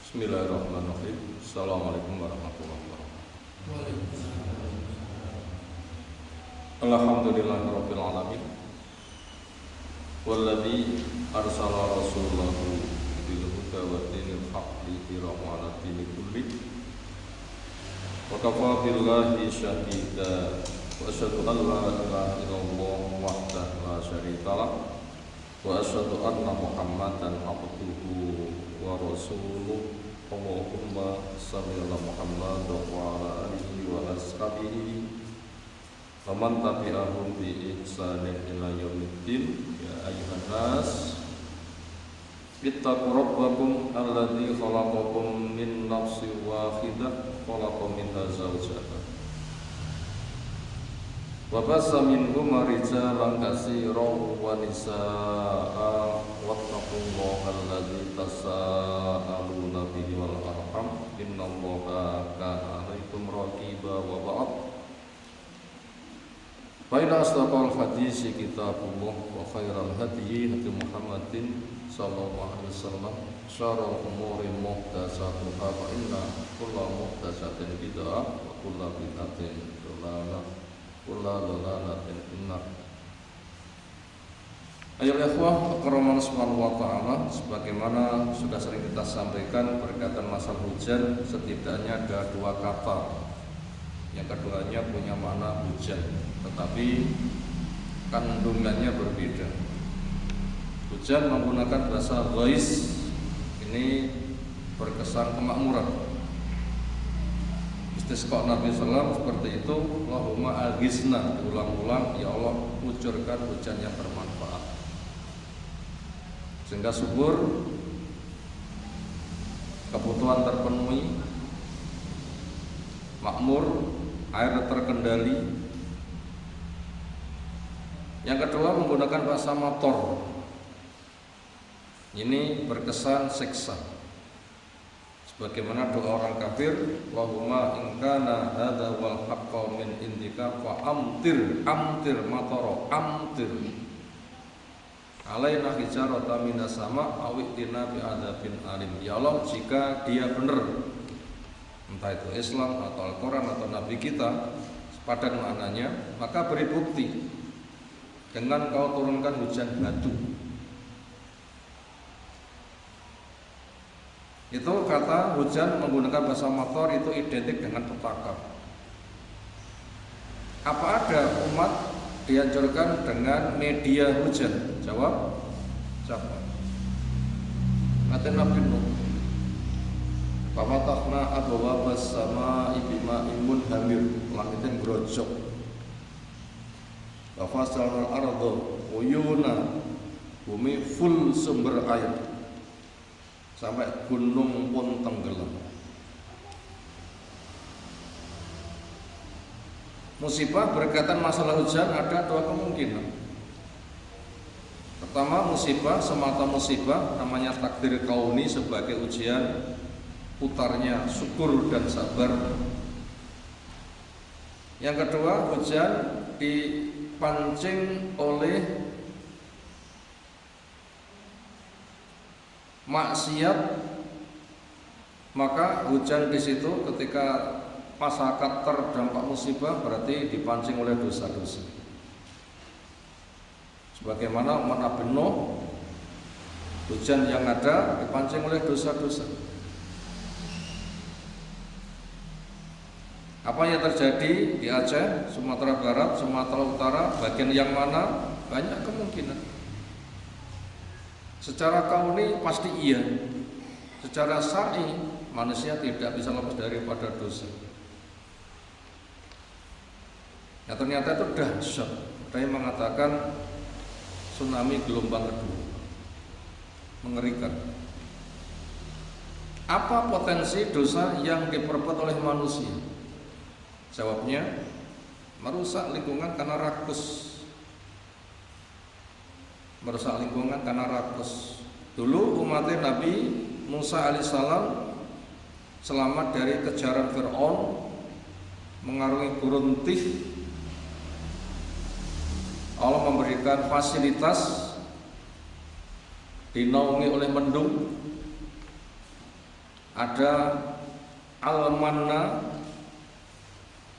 Bismillahirrahmanirrahim. Assalamualaikum warahmatullahi wabarakatuh. Alhamdulillahirabbil alamin. Walladzi arsala rasulahu bil huda wa dinil haqqi liyudhhirahu 'ala dini kulli. Wa kafa billahi shahida. Wa asyhadu an la ilaha illallah wahdahu la syarika lah. Wa asyhadu anna Muhammadan abduhu wa rasuluh. Allahumma shalli ala Muhammad wa ala alihi wa ashabihi wa man tabi'ahum bi ihsanin ila yaumiddin. Ya ayyuhan nas ittaqu rabbakum alladzi khalaqakum min nafsin wahidah khalaqa minha zawjaha wa bassa minhuma rijalan katsiran wa nisaa'a wattaqullaha alladzi tasaaluna bihi wal arham innallaha kana 'alaikum raqiba wa ba'd. Fa inna asdaqal hadisi kitabullah wa khairal hadyi hadi Muhammadin sallallahu alaihi wasallam syarrul umuri muhdatsatuha fa inna kulla muhdatsatin bid'ah wa kulla bid'atin dhalalah kulla dhalalatin finnar. Ayo ikhwah akraman subhanahu wa ta'ala, sebagaimana sudah sering kita sampaikan berkaitan masalah hujan, setidaknya ada dua kata. Yang keduanya punya makna hujan, tetapi kandungannya berbeda. Hujan menggunakan bahasa ghais, ini berkesan kemakmuran. Istisqa Nabi SAW seperti itu. Allahumma aghizna, diulang-ulang, ya Allah kucurkan hujan yang bermanfaat sehingga subur, kebutuhan terpenuhi, makmur, air terkendali. Yang kedua menggunakan bahasa mator, ini berkesan siksa, sebagaimana doa orang kafir, Allahumma in kana hadza wal haqqu min indika fa amtir matara amtir alaina hijaratan minas sama awitina bi adzabin alim. Ya Allah, jika dia benar, entah itu Islam atau Al-Quran atau Nabi kita, sepadan maknanya, maka beri bukti dengan kau turunkan hujan batu. Itu kata hujan menggunakan bahasa mator itu identik dengan petaka. Apa ada umat dianjurkan dengan media hujan? Jawab, siapa? Kata Nabi Nuh, fafatahna abwaabas samaa'i bima'in munhamir, langitnya grojok. Wa fasalnal arda uyuna, bumi full sumber air, sampai gunung pun tenggelam. Musibah berkaitan masalah hujan ada dua kemungkinan. Pertama, musibah semata musibah, namanya takdir kauni sebagai ujian putarnya syukur dan sabar. Yang kedua, hujan dipancing oleh maksiat, maka hujan di situ ketika masyarakat terdampak musibah berarti dipancing oleh dosa-dosa. Sebagaimana umat Nabi Nuh, hujan yang ada dipancing oleh dosa-dosa. Apa yang terjadi di Aceh, Sumatera Barat, Sumatera Utara, bagian yang mana? Banyak kemungkinan. Secara kauni pasti iya. Secara syar'i manusia tidak bisa lepas daripada dosa. Ya ternyata itu dahsyat. Ada yang mengatakan tsunami gelombang kedua, mengerikan. Apa potensi dosa yang diperbuat oleh manusia? Jawabnya, merusak lingkungan karena rakus. Merusak lingkungan karena rakus. Dulu umat Nabi Musa alaihissalam selamat dari kejaran Fir'aun, mengarungi gurun Tih. Allah memberikan fasilitas dinaungi oleh mendung, Ada al-manna,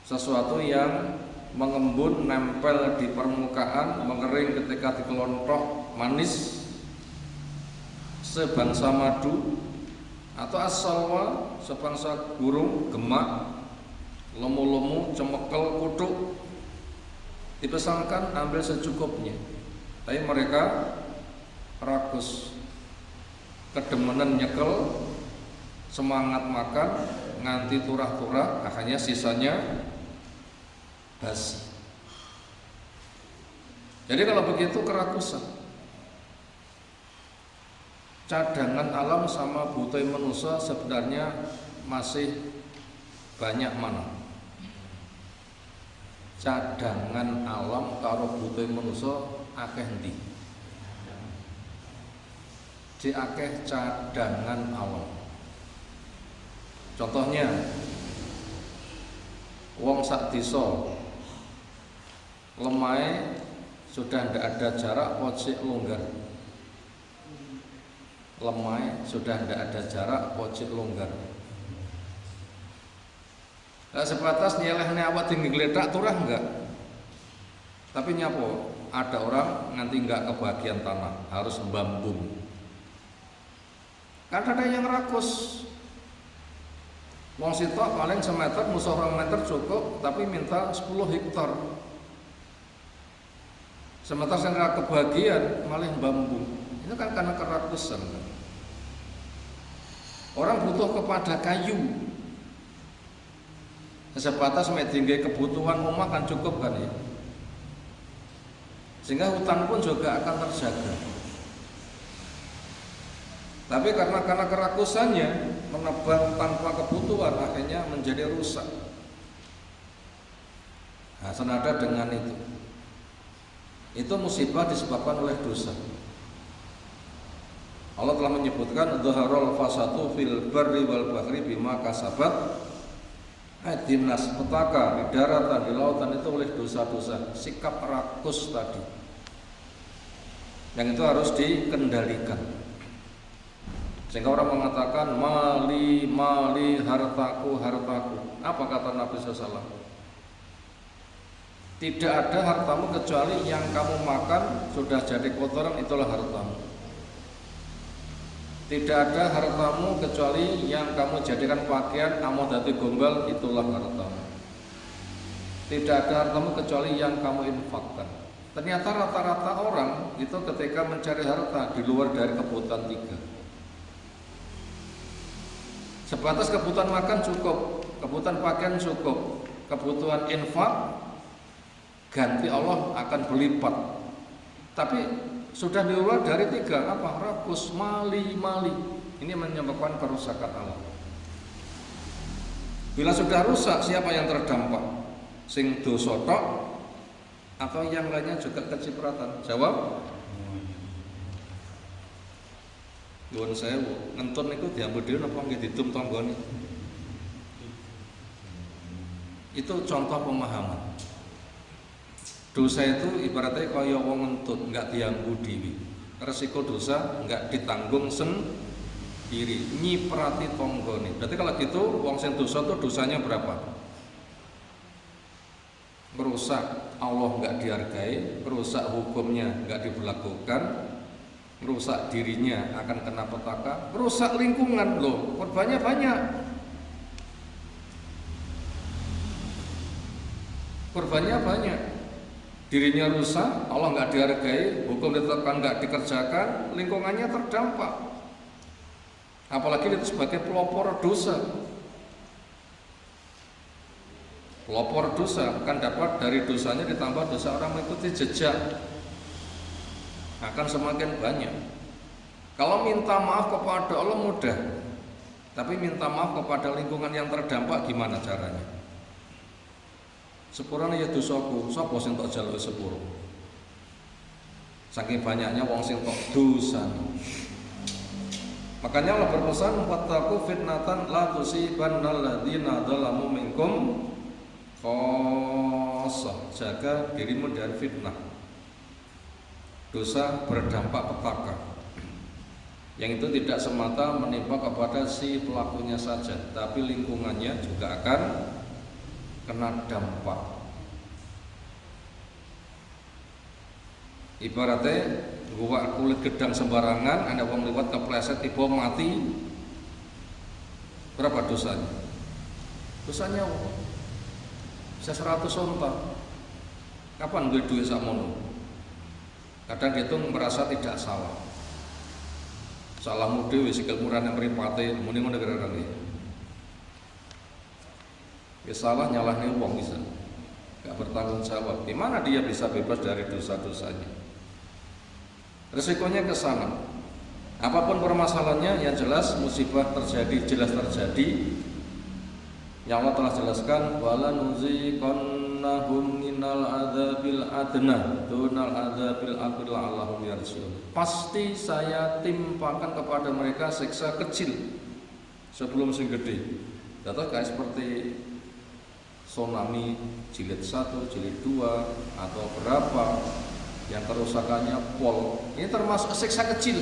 sesuatu yang mengembun, nempel di permukaan, mengering ketika dikelontok, manis sebangsa madu. Atau as-salwa, sebangsa burung, gemak, lemu-lemu, cemekel, kutuk. Dipesankan ambil secukupnya. Tapi mereka rakus, kedemenan nyekel, semangat makan, nganti turah-turah, akhirnya sisanya basi. Jadi kalau begitu kerakusan. Cadangan alam sama butuh manusia sebenarnya masih banyak mana. Cadangan alam karo butuh manusia akeh ndi. Di akeh cadangan alam. Contohnya wong sak desa lemai sudah tidak ada jarak pojok longgar. Lemai sudah tidak ada jarak pojok longgar. Nah, sebatas nyelehnya awak tinggi geledak turah enggak. Tapi nyapo ada orang nganti enggak kebagian tanah, harus bambung. Kan ada yang rakus. Wong sitok paling semeter, musuh 2 meter cukup, tapi minta 10 hektar. Sementara saya kebagian malah bambung. Itu kan karena kerakusan. Orang butuh kepada kayu. Sebatas tinggi kebutuhan rumah kan cukup kan ya. Sehingga hutan pun juga akan terjaga. Tapi karena kerakusannya menebang tanpa kebutuhan akhirnya menjadi rusak. Nah, senada dengan itu musibah disebabkan oleh dosa. Allah telah menyebutkan dhaharul fasadu fil barri wal bahri bima kasabat aydinnas, petaka di daratan di lautan itu oleh dosa-dosa, sikap rakus tadi. Yang itu harus dikendalikan. Sehingga orang mengatakan mali mali, hartaku hartaku. Apa kata Nabi SAW? Tidak ada hartamu kecuali yang kamu makan sudah jadi kotoran, itulah hartamu. Tidak ada hartamu kecuali yang kamu jadikan pakaian, kamu dadi gombal, itulah hartamu. Tidak ada hartamu kecuali yang kamu infakkan. Ternyata rata-rata orang itu ketika mencari harta di luar dari kebutuhan 3. Sebatas kebutuhan makan cukup, kebutuhan pakaian cukup, kebutuhan infak ganti Allah akan berlipat. Tapi sudah di luar dari 3, apa? Rakus, mali. Ini menyebabkan kerusakan alam. Bila sudah rusak, siapa yang terdampak? Sing dosa tok atau yang lainnya juga kecipratan? Jawab. Nuwun sewu, ngentun niku diambil dhewe napa nggih ditum tanggane? Itu contoh pemahaman. Dosa itu ibaratnya kaya wong ngentut, enggak dianggu dhewe. Resiko dosa enggak ditanggung sendiri, nyiprati tanggane. Berarti kalau gitu wong sing dosa itu dosanya berapa? Merusak Allah enggak dihargai, merusak hukumnya enggak diberlakukan, merusak dirinya akan kena petaka, merusak lingkungan loh, korbannya banyak. Korbannya banyak. Dirinya rusak, Allah nggak dihargai, hukum ditetapkan nggak dikerjakan, lingkungannya terdampak. Apalagi itu sebagai pelopor dosa. Pelopor dosa akan dapat dari dosanya ditambah dosa orang mengikuti jejak, akan semakin banyak. Kalau minta maaf kepada Allah mudah, tapi minta maaf kepada lingkungan yang terdampak gimana caranya? Sepurane ya dosaku, sapa sing tok jaluke sepuro? Saking banyaknya wong sing tok dosa. Makanya Allah berpesan fattaqu fitnatan la tusibannal ladzina dzalamu minkum khassah. Jaga dirimu dari fitnah. Dosa berdampak petaka. Yang itu tidak semata menimpa kepada si pelakunya saja, tapi lingkungannya juga akan kena dampak. Ibaratnya gua kulit gedang sembarangan, ada wong liwat kepleset tiba mati, berapa dosanya? Dosanya bisa 100 onta. Kapan gue duit sakmono? Kadang dia tuh merasa tidak salah. Salahmu dhewe sikil murah yang mripate muni ngono gara-gara ya salah nyalahne wong bisa. Enggak bertanggung jawab. Gimana dia bisa bebas dari dosa-dosanya? Resikonya ke sana. Apapun permasalahannya, yang jelas musibah terjadi, jelas terjadi. Yang Allah telah jelaskan, wala nuziqannahum minal adzabil adna dunal adzabil akbar la'allahum yarji'un. Pasti saya timpakan kepada mereka siksa kecil sebelum sing gede. Data kayak seperti tsunami jilid 1, jilid 2 atau berapa yang kerusakannya pol. Ini termasuk siksa kecil.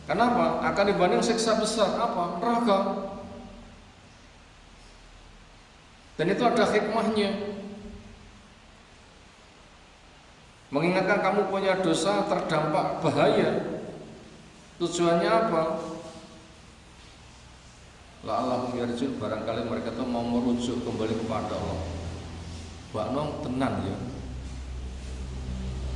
Kenapa? Akan dibanding siksa besar apa? Neraka. Dan itu ada hikmahnya. Mengingatkan kamu punya dosa terdampak bahaya. Tujuannya apa? La'allahum yarji'un, barangkali mereka itu mau merujuk kembali kepada Allah. Bakno tenan ya.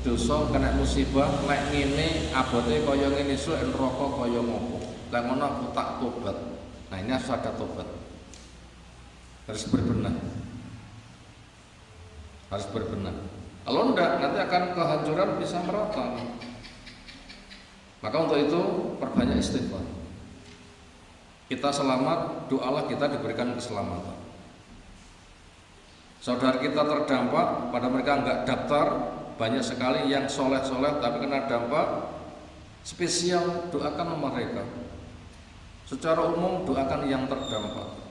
Dosa kena musibah lek ngene abote kaya ngene esuk neraka kaya ngopo. Lek ngono aku tak tobat. Nah, ini harus ada tobat. Harus berbenah. Harus berbenah. Kalau enggak nanti akan kehancuran bisa merata. Maka untuk itu perbanyak istighfar. Kita selamat, doalah kita diberikan keselamatan. Saudara kita terdampak, pada mereka enggak daftar, banyak sekali yang soleh-soleh tapi kena dampak spesial, doakan mereka. Secara umum doakan yang terdampak.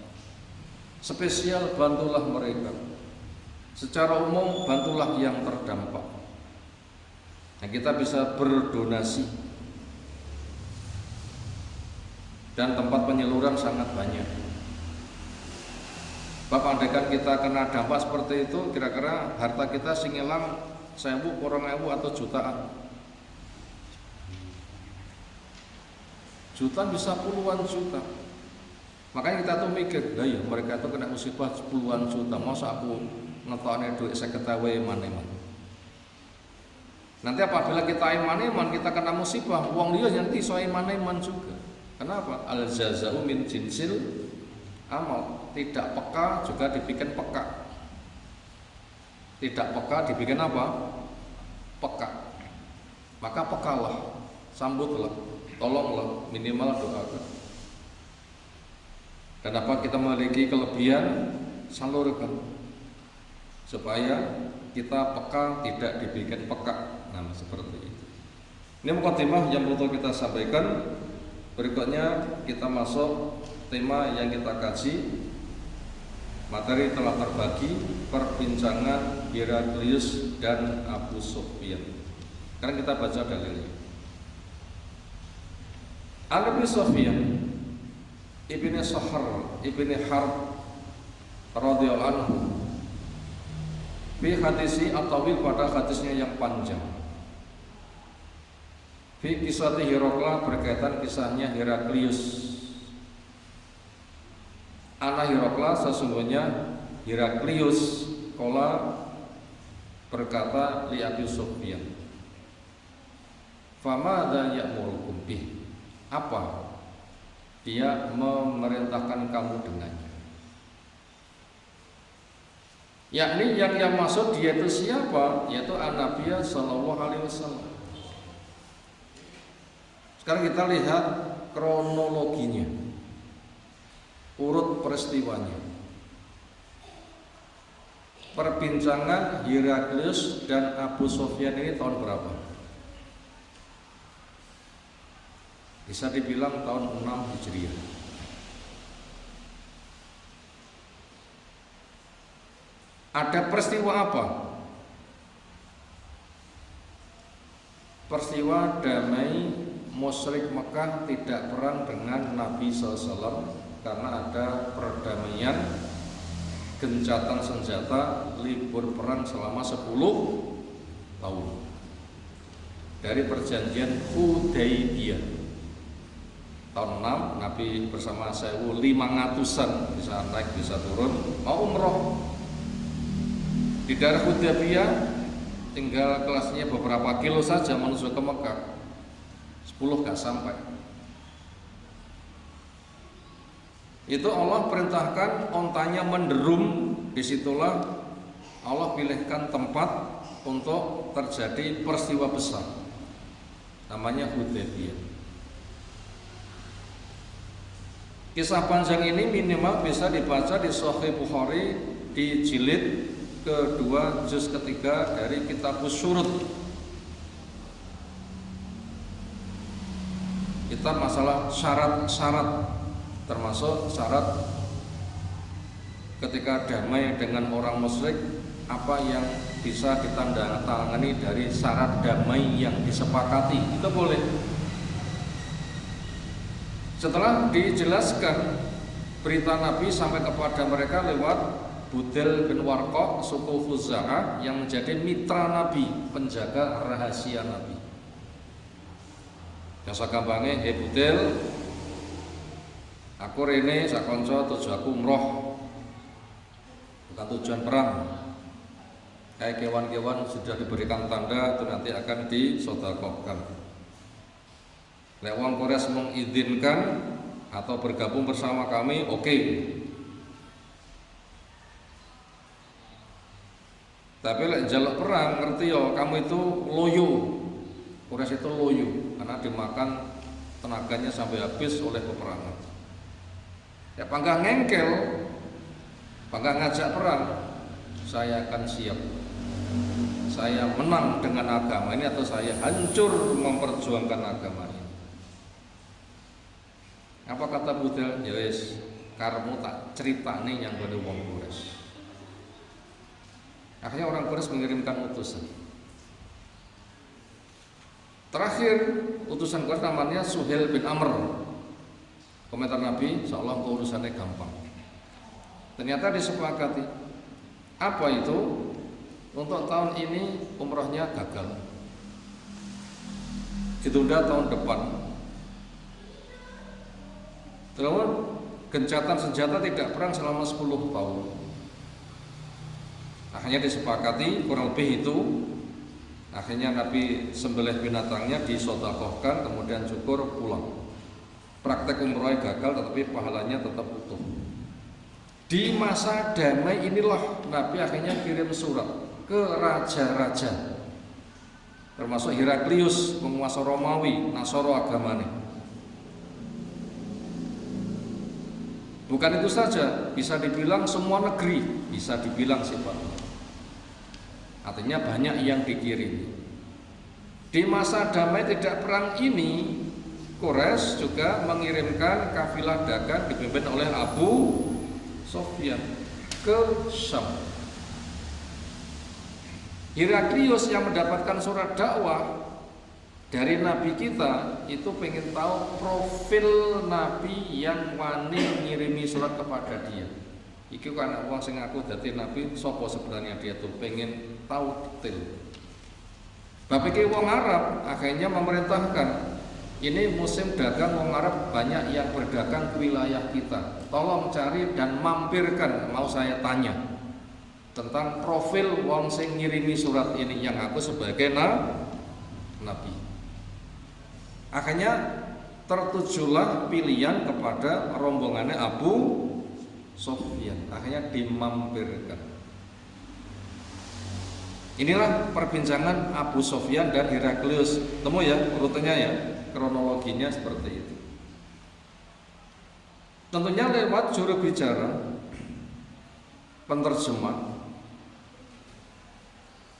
Spesial bantulah mereka. Secara umum bantulah yang terdampak. Nah, kita bisa berdonasi. Dan tempat penyaluran sangat banyak. Bapak, andaikan kita kena dampak seperti itu, kira-kira harta kita sing ilang 1.000, 2.000 atau jutaan. Jutaan bisa puluhan juta. Makanya kita tuh mikir, lah ya mereka itu kena musibah puluhan juta, masa aku ngetokne duit 50 wae maneman. Nanti apabila kita iman-iman, kita kena musibah, wong liya nanti iso iman-iman juga. Kenapa? Al jaza'u min jinsil amal. Tidak peka juga dibikin peka. Tidak peka dibikin apa? Peka. Maka pekalah, sambutlah, tolonglah, minimal doakan. Kenapa kita memiliki kelebihan? Salurkan supaya kita peka, tidak dibikin peka. Nah, seperti itu. Ini mukadimah yang perlu kita sampaikan. Berikutnya kita masuk tema yang kita kaji. Materi telah terbagi, perbincangan Heraklius dan Abu Sufyan. Sekarang kita baca dalilnya. Abi Sufyan ibni Sahar ibni Harb radhiyallahu anhu fi hadisi at-tawil, pada hadisnya yang panjang, fi kisah Herakla, berkaitan kisahnya Heraklius. Ana Herakla, sesungguhnya Heraklius kola berkata li Abi Sufyan, famada ya'murukum bih, apa dia memerintahkan kamu dengannya? Yakni yang maksud dia itu siapa? Yaitu An-Nabiy sallallahu alaihi wasallam. Sekarang kita lihat kronologinya, urut peristiwanya. Perbincangan Heraklius dan Abu Sufyan ini tahun berapa? Bisa dibilang tahun 6 Hijriah. Ada peristiwa apa? peristiwa damai musyrik Mekah tidak perang dengan Nabi SAW karena ada perdamaian, gencatan senjata, libur perang selama 10 tahun dari perjanjian Hudaybiyah. Tahun 6 Nabi bersama 1.500-an bisa naik bisa turun mau umroh di daerah Hudaybiyah, tinggal kelasnya beberapa kilo saja menuju ke Mekah, 10 gak sampai. Itu Allah perintahkan ontanya menderum, disitulah Allah pilihkan tempat untuk terjadi peristiwa besar, namanya Hudaybiyah. Kisah panjang ini minimal bisa dibaca di Sahih Bukhari di jilid kedua juz ketiga dari Kitabus Syurut. Kita masalah syarat-syarat, termasuk syarat ketika damai dengan orang musyrik, apa yang bisa ditandatangani dari syarat damai yang disepakati, itu boleh. Setelah dijelaskan berita Nabi sampai kepada mereka lewat Budel bin Warqah suku Khuza'ah yang menjadi mitra Nabi, penjaga rahasia Nabi. Yang gampangnya, Budel, aku rene sakonco tujuh aku umroh, bukan tujuan perang. Kayak kewan-kewan sudah diberikan tanda itu nanti akan disedekahkan. Lek wong Quraisy mengizinkan atau bergabung bersama kami, oke. Tapi lek jaluk perang, ngerti yo, kamu itu loyo. Quraisy itu loyo karena dimakan tenaganya sampai habis oleh peperangan. Ya pangga ngengkel, pangga ngajak perang, saya akan siap. Saya menang dengan agama ini atau saya hancur memperjuangkan agama ini. Apa kata Budel? Ya wis, karemu tak ceritane yang pada wong Quraisy. Akhirnya orang Quraisy mengirimkan utusan. Terakhir utusan Quraisy namanya Suhail bin Amr. Komentar Nabi, seolah urusannya gampang. Ternyata disepakati. Apa itu? Untuk tahun ini umrohnya gagal, ditunda tahun depan. Terus gencatan senjata tidak perang selama 10 tahun. Akhirnya disepakati kurang lebih itu. Akhirnya Nabi sembelih binatangnya, disedekahkan, kemudian cukur pulang. Praktek umrohnya gagal tetapi pahalanya tetap utuh. Di masa damai inilah Nabi akhirnya kirim surat ke raja-raja, termasuk Heraklius, penguasa Romawi, Nasoro agamanya. Bukan itu saja, bisa dibilang semua negeri, bisa dibilang sifatnya. Artinya banyak yang dikirim. Di masa damai tidak perang ini, Quraisy juga mengirimkan kafilah dagang dipimpin oleh Abu Sufyan ke Syam. Heraklius yang mendapatkan surat dakwah dari Nabi kita itu pengen tahu profil Nabi yang wani ngirimi surat kepada dia. Iki kan wong sing aku dadi Nabi, sapa sebenarnya dia tuh pengen tahu detail. Bapak iki wong Arab akhirnya memerintahkan, ini musim dagang wong Arab banyak yang berdagang ke wilayah kita. Tolong cari dan mampirkan, mau saya tanya tentang profil wong sing ngirimi surat ini yang aku sebagai nabi. Akhirnya tertujulah pilihan kepada rombongannya Abu Sufyan. Akhirnya dimampirkan. Inilah perbincangan Abu Sufyan dan Heraklius. Temu ya urutannya ya, kronologinya seperti itu. Tentunya lewat juru bicara, penterjemah.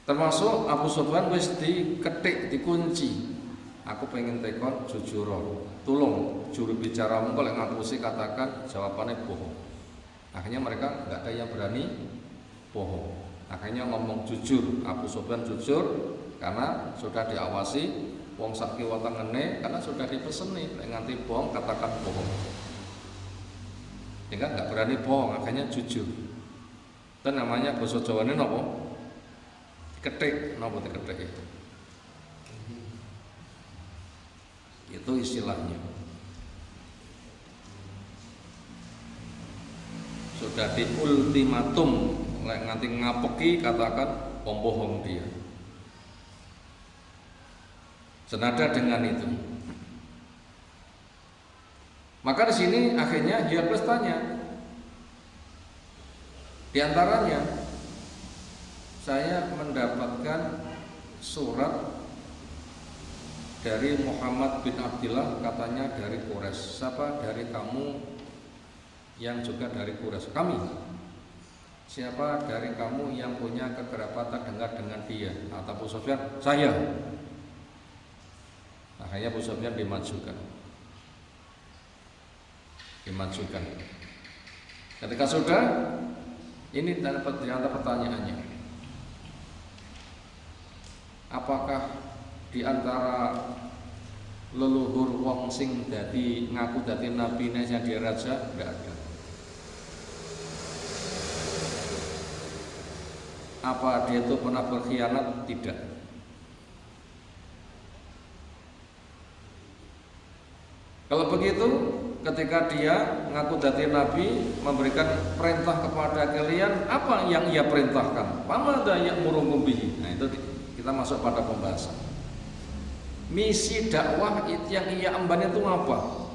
Termasuk Abu Sufyan wis diketik, dikunci. Aku pengen tekon jujur, tolong juru bicaramu kalau ngapusi katakan jawabannya bohong. Akhirnya mereka nggak ada yang berani bohong. Akhirnya ngomong jujur, Abu Sufyan jujur, karena sudah diawasi wong sak kiwa tengene, karena sudah dipeseni nek nganti bohong katakan bohong. Sehingga nggak berani bohong, akhirnya jujur. Itu namanya basa Jawane napa? Diketik, napa diketik itu? Itu istilahnya. Sudah di ultimatum, nganti ngapeki katakan pembohong dia. Senada dengan itu. Maka di sini akhirnya Hierokles tanya. Di antaranya saya mendapatkan surat dari Muhammad bin Abdullah, katanya dari Quraisy. Siapa dari kamu yang juga dari Quraisy? Kami. Siapa dari kamu yang punya kekerabatan dengan dia? Kata Abu Sufyan, saya. Akhirnya Abu Sufyan dimajukan. Ketika sudah, ini di antara pertanyaannya, apakah di antara leluhur wong sing dadi ngaku dadi nabine yang dia raja? Enggak ada. Apa dia itu pernah berkhianat? Tidak. Kalau begitu, ketika dia ngaku dadi nabi, memberikan perintah kepada kalian, apa yang ia perintahkan? Pamada ya'murukum bihi. Nah, itu kita masuk pada pembahasan. Misi dakwah yang ia emban itu apa?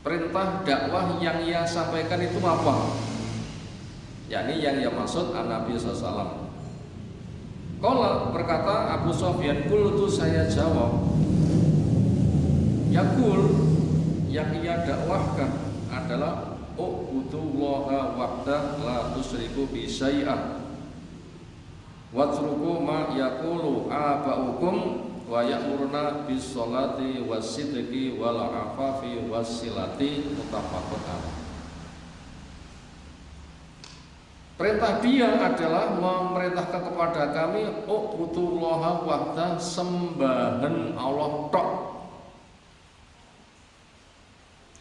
Perintah dakwah yang ia sampaikan itu apa? Yakni yang ia maksud Nabi SAW. Qala, berkata Abu Sufyan, qultu, saya jawab, yaqul, yang ia dakwahkan adalah ubudullaha wahdah la tusyriku bi syai'an watruku ma yaqulu aba'ukum wa ya'muruna bis sholati was sidqi wal afafi was silati, muttafaqun alaih. Perintah dia adalah memerintahkan kepada kami ubudullaha wahdah, sembahan Allah tok.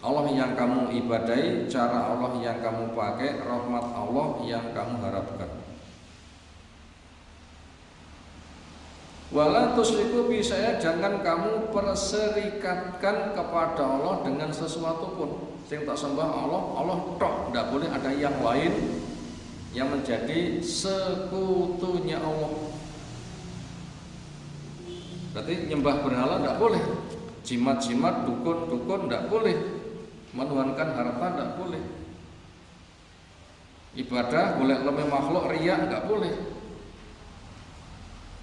Allah yang kamu ibadai, cara Allah yang kamu pakai, rahmat Allah yang kamu harapkan. Wala tusyriku bi syai'an, jangan kamu perserikatkan kepada Allah dengan sesuatu pun. Sing tak sembah Allah, Allah tok, tidak boleh ada yang lain yang menjadi sekutunya Allah. Berarti nyembah berhala tidak boleh, jimat-jimat, dukun-dukun tidak boleh, menuhankan harta tidak boleh, ibadah boleh lemah makhluk riya tidak boleh,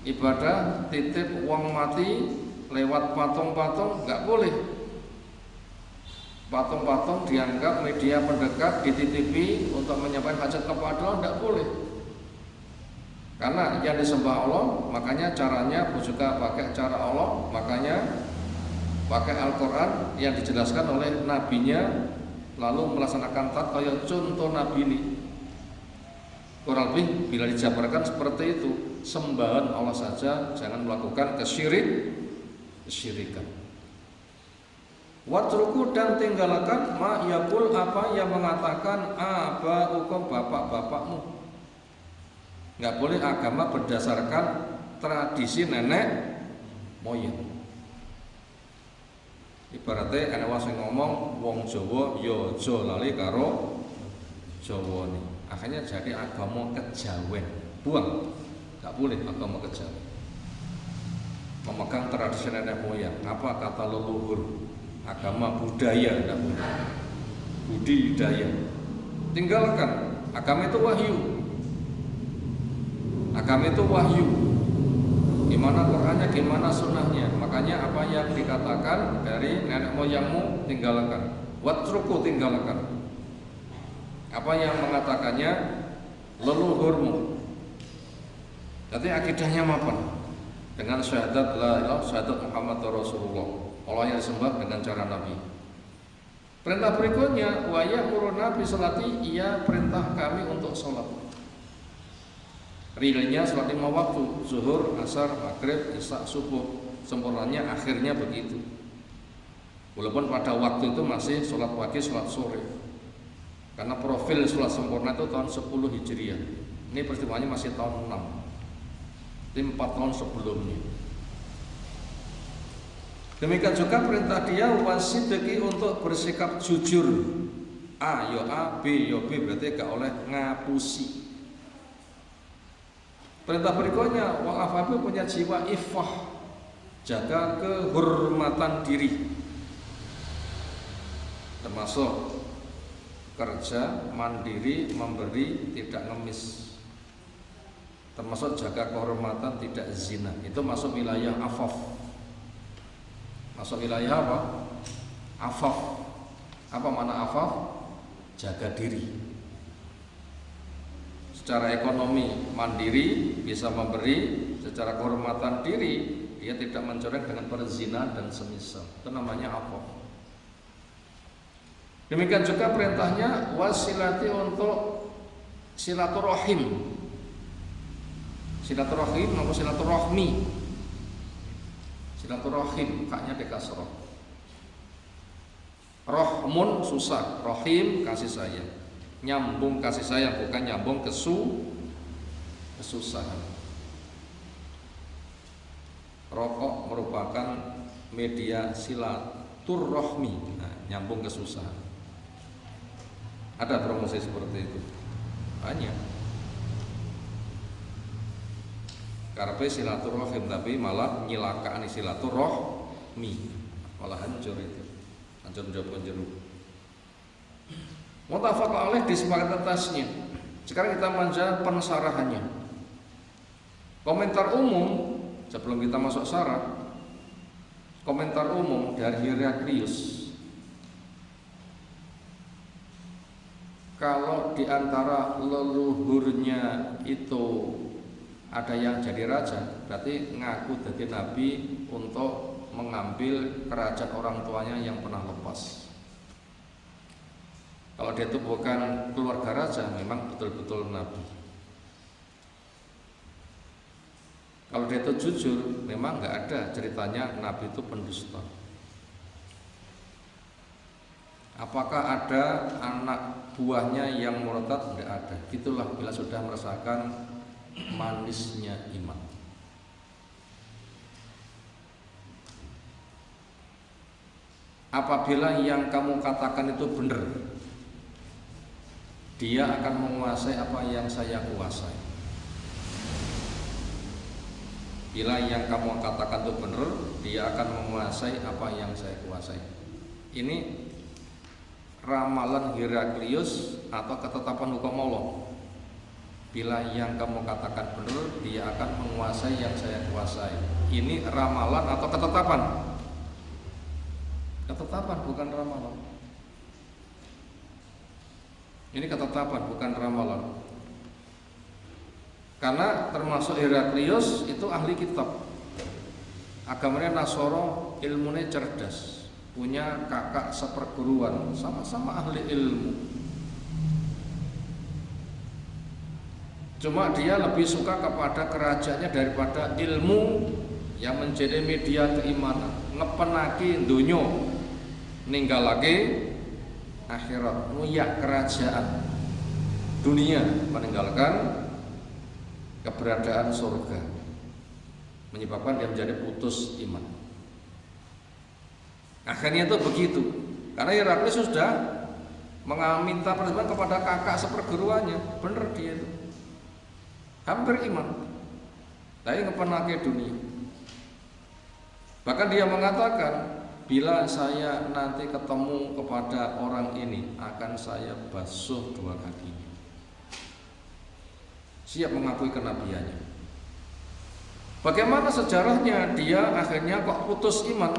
ibadah titip uang mati lewat patung-patung nggak boleh. Patung-patung dianggap media pendekat, dititipi untuk menyampaikan hajat kepada Allah, tidak boleh. Karena yang disembah Allah, makanya caranya juga pakai cara Allah, makanya pakai Al-Quran yang dijelaskan oleh nabinya, lalu melaksanakan kayak contoh nabi ini. Kurang lebih bila dijabarkan seperti itu, sembahan Allah saja, jangan melakukan kesyirikan. Watruku, dan tinggalkan ma yaqul, apa yang mengatakan aba'ukum, bapak-bapakmu. Nggak boleh agama berdasarkan tradisi nenek moyang. Ibaratnya ana wong sing ngomong wong Jawa ya aja lali karo Jawane. Akhirnya jadi agama kejawen. Buang. Enggak boleh agama kejawen. Memegang tradisi nenek moyang, apa kata leluhur, agama budaya enggak boleh. Budidaya. Tinggalkan. Agama itu wahyu. Agama itu wahyu. Gimana Qurannya, gimana sunnahnya. Makanya apa yang dikatakan dari nenek moyangmu tinggalkan. Watruku, tinggalkan. Apa yang mengatakannya leluhurmu. Jadi akidahnya apa? Dengan syahadat la ilaha, syahadat Muhammad Rasulullah, Allah yang disembah dengan cara Nabi. Perintah berikutnya, wa ya'muruna bi sholati, ia perintah kami untuk sholat. Realnya sholat 5 waktu, zuhur, asar, maghrib, isya, subuh. Sempurnanya akhirnya begitu. Walaupun pada waktu itu masih sholat pagi, sholat sore. Karena profil sholat sempurna itu tahun 10 Hijriah. Ini peristiwanya masih tahun 6. Ini 4 tahun sebelumnya. Demikian juga perintah dia wasidqi untuk bersikap jujur. A, yo A, B, yo B, berarti gak oleh ngapusi. Perintah berikutnya, wal afafi punya jiwa iffah, jaga kehormatan diri, termasuk kerja mandiri, memberi, tidak ngemis, termasuk jaga kehormatan, tidak zina. Itu masuk wilayah afaf. Masuk wilayah apa? Afaf. Apa makna afaf? Jaga diri. Secara ekonomi mandiri, bisa memberi. Secara kehormatan diri, dia tidak mencoreng dengan perzinahan dan semisal. Itu namanya afaf. Demikian juga perintahnya wasilati untuk silaturahim. Silaturahim atau silaturahmi. Silaturahim, kaknya dikasroh. Rohmun susah, rohim kasih sayang. Nyambung kasih sayang, bukan nyambung kesusahan. Rokok merupakan media silaturahmi, nah, nyambung kesusahan. Ada promosi seperti itu banyak. Karena silaturahim tapi malah nyilakaan silaturahmi, malah hancur itu, hancur menjadi jeruk. Muttafaq alaih disepakati atasnya. Sekarang kita manja pensarahannya. Komentar umum sebelum kita masuk sarah. Komentar umum dari Heraklius. Kalau di antara leluhurnya itu ada yang jadi raja, berarti ngaku jadi nabi untuk mengambil kerajaan orang tuanya yang pernah lepas. Kalau dia itu bukan keluarga raja, memang betul-betul nabi. Kalau dia itu jujur, memang nggak ada ceritanya nabi itu pendusta. Apakah ada anak buahnya yang murtad? Tidak ada. Itulah bila sudah merasakan manisnya iman. Apabila yang kamu katakan itu benar, dia akan menguasai apa yang saya kuasai. Bila yang kamu katakan itu benar, dia akan menguasai apa yang saya kuasai. Ini ramalan Heraklius atau ketetapan hukum Allah. Bila yang kamu katakan benar, dia akan menguasai yang saya kuasai. Ini ramalan atau ketetapan? Ketetapan, bukan ramalan. Ini ketetapan, bukan ramalan. Karena termasuk Heraklius itu ahli kitab. Agamanya Nasoro, ilmunya cerdas, punya kakak seperguruan, sama-sama ahli ilmu. Cuma dia lebih suka kepada kerajaannya daripada ilmu yang menjadi media keimanan. Ngepenaki dunyo, ninggalake akhirat, nguyak kerajaan dunia, meninggalkan keberadaan surga, menyebabkan dia menjadi putus iman. Akhirnya itu begitu, karena Heraklius sudah meminta persembahan kepada kakak seperguruannya, benar dia itu hampir iman, tapi ngepenake dunia. Bahkan dia mengatakan, bila saya nanti ketemu kepada orang ini, akan saya basuh 2 kakinya. Siap mengakui kenabiannya. Bagaimana sejarahnya dia akhirnya kok putus iman,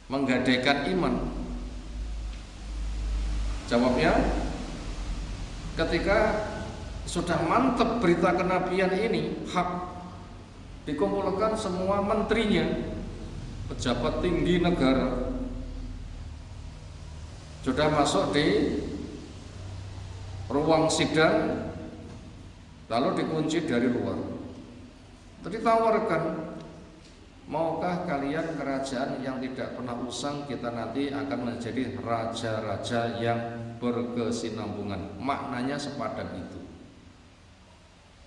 menggadaikan iman? Jawabnya, ketika sudah mantap berita kenabian ini hak, dikumpulkan semua menterinya, pejabat tinggi negara, sudah masuk di ruang sidang, lalu dikunci dari luar. Terus ditawarkan, maukah kalian kerajaan yang tidak pernah usang, kita nanti akan menjadi raja-raja yang berkesinambungan. Maknanya sepadan itu.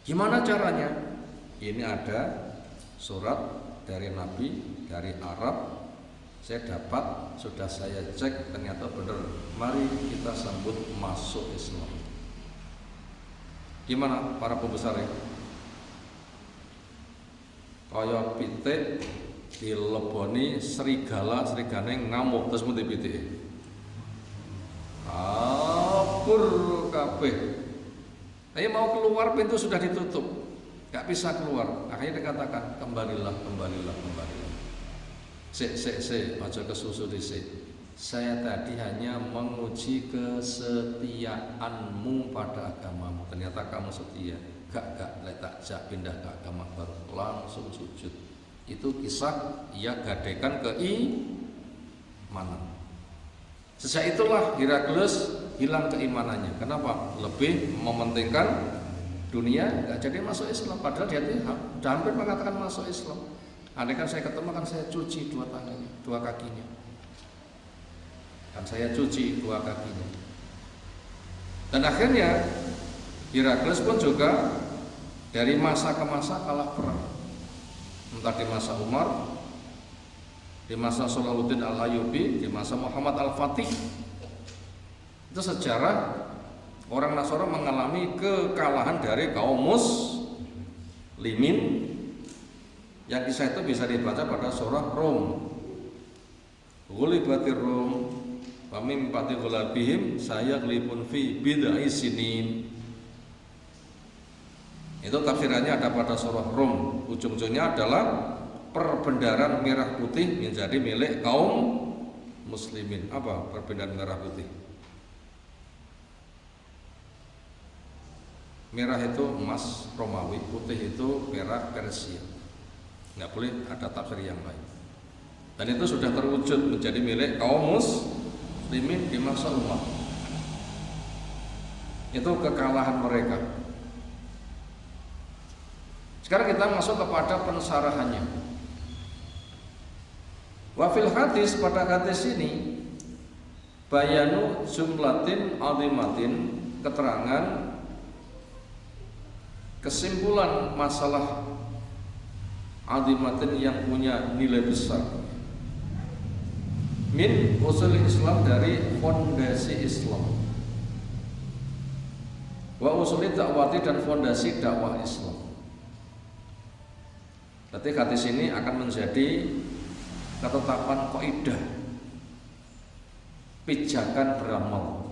Gimana caranya? Ini ada surat dari Nabi, dari Arab. Saya dapat, sudah saya cek, ternyata benar. Mari kita sambut masuk Islam. Gimana para pembesar ya? Kaya pitik dileboni serigala, serigane ngamuk terus mesti pitik. Kabur kabeh. Tapi mau keluar pintu sudah ditutup, gak bisa keluar. Akhirnya dikatakan kembalilah. Sik, aja kesusu dhisik. Saya tadi hanya menguji kesetiaanmu pada agamamu. Ternyata kamu setia. Gak letak jak pindah ke agama baru, langsung sujud. Itu kisah ia gadaikan keimanan. Sejak itulah Heraklius hilang keimanannya. Kenapa? Lebih mementingkan dunia, gak jadi masuk Islam. Padahal dia hampir mengatakan masuk Islam. Andai kan saya ketemu, kan saya cuci dua tangannya, dua kakinya. Dan saya cuci dua kakinya. Dan akhirnya Heraklius pun juga dari masa ke masa kalah perang. Entah di masa Umar, di masa Salahuddin Al-Ayyubi, di masa Muhammad Al-Fatih. Itu sejarah orang Nasrani mengalami kekalahan dari kaum muslimin. Yang kisah itu bisa dibaca pada surah Rum. Ghulibatir Rum wa min ba'di ghulabihim sayaglibun fi bid'i sinin. Itu tafsirannya ada pada surah Rum. Ujung-ujungnya adalah perbendaharaan merah putih menjadi milik kaum muslimin. Apa perbendaharaan merah putih? Merah itu emas Romawi, putih itu perak Persia. Nggak boleh ada tafsir yang lain. Dan itu sudah terwujud menjadi milik kaum muslimin di masa Umar. Itu kekalahan mereka. Sekarang kita masuk kepada pensarahannya. Wafil hadis, pada hadis ini bayanu jumlatin azimatin, keterangan kesimpulan masalah azimatin yang punya nilai besar. Min usul Islam, dari fondasi Islam. Wa usuli dakwati, dan fondasi dakwah Islam. Berarti hadis ini akan menjadi ketetapan kaidah pijakan beramal.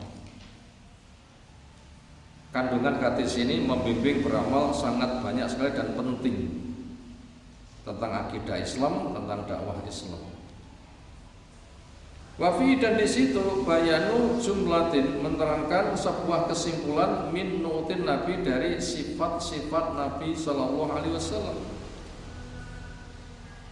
Kandungan hadis ini membimbing beramal sangat banyak sekali dan penting tentang akidah Islam, tentang dakwah Islam. Wafi, dan di situ bayanu jumlatin, menerangkan sebuah kesimpulan min nutin Nabi, dari sifat-sifat Nabi Shallallahu Alaihi Wasallam.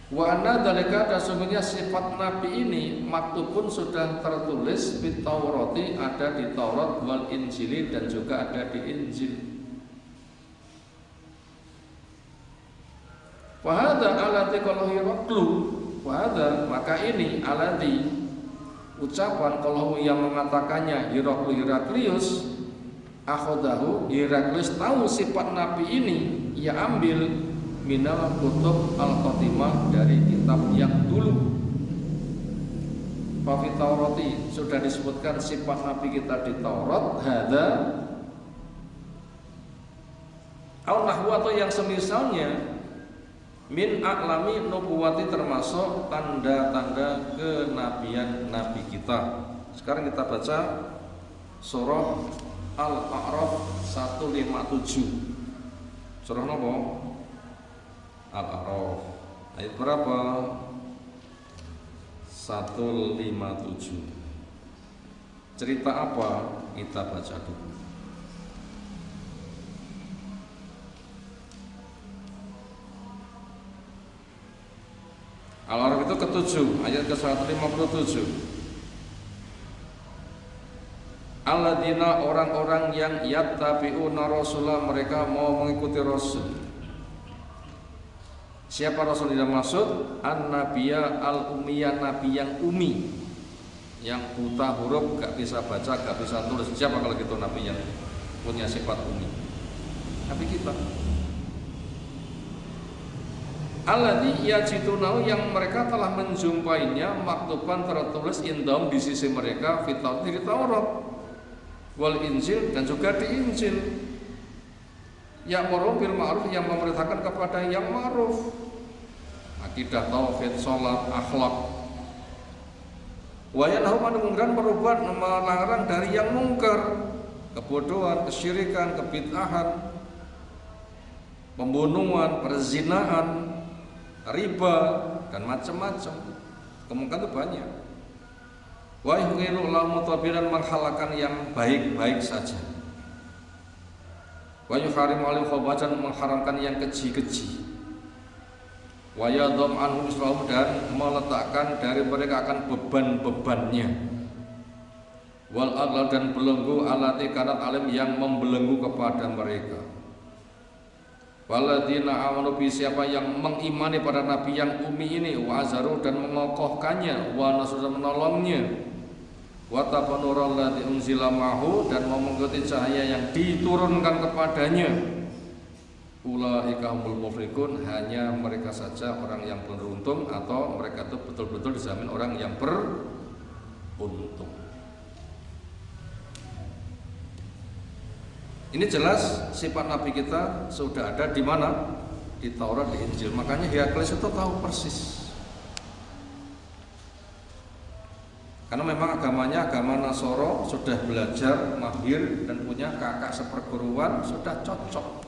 Wa anna dalika, dan sungguhnya sifat Nabi ini maktubun, sudah tertulis di Taurati, ada di Taurat, wal Injili, dan juga ada di Injil. Wa hadza alati qalahu Heraklu, wa hadza, maka ini alati, ucapan kalau yang mengatakannya Heraklius, akhodahu, Heraklius tahu sifat Nabi ini, ia ambil minal kutub al-qatimah, dari kitab yang dulu. Fafi Taurati, sudah disebutkan sifat Nabi kita di Taurat. Hadza au nahwu, atau yang semisalnya, min a'lami nubuwati, termasuk tanda-tanda kenabian Nabi kita. Sekarang kita baca surah Al-A'raf 157. Surah apa? Al-A'raf ayat berapa? 157. Cerita apa? Kita baca dulu. Al-A'raf itu ke-7, ayat ke-157. Alladzina orang-orang yang yattabi'una rasulah, mereka mau mengikuti rasul. Siapa rasul yang maksud? An-nabiyya al-ummiyya, nabi yang umi, yang buta huruf, gak bisa baca, gak bisa tulis. Siapa kalau gitu nabi yang punya sifat umi? Nabi kita. Alladzi yajidunahu, yang mereka telah menjumpainya maktuban tertulis indahum di sisi mereka di Taurat wal Injil, dan juga di Injil. Ya'muru bil ma'ruf, yang memerintahkan kepada yang ma'ruf, akidah, tauhid, salat, akhlak. Wa yanharu 'anil munkar, merubah, melarang dari yang mungkar, kebodohan, kesyirikan, kebid'ahan, pembunuhan, perzinaan, riba, dan macam-macam. Kemungkinan itu banyak. Wa yuhillu lahum mutabiran, menghalalkan yang baik-baik saja. Wa yuharimu alaihim khabajan, mengharamkan yang keji-keji. Wa yadhum anhum israhum, dan meletakkan dari mereka akan beban-bebannya. Wal aghlal, dan belenggu alati kanat alim, yang membelenggu kepada mereka. Waladina amanu bi, siapa yang mengimani pada nabi yang umi ini, wa azaru, dan mengokohkannya, wa nasru, dan menolongnya, wa tabanura alladzi unzila ma'hu, dan mau mengikuti cahaya yang diturunkan kepadanya. Ulaika humul muflihun, hanya mereka saja orang yang beruntung, atau mereka itu betul-betul dijamin orang yang beruntung. Ini jelas sifat Nabi kita sudah ada di mana? Di Taurat, di Injil. Makanya Heraklius itu tahu persis. Karena memang agamanya agama Nasoro, sudah belajar, mahir, dan punya kakak seperguruan, sudah cocok.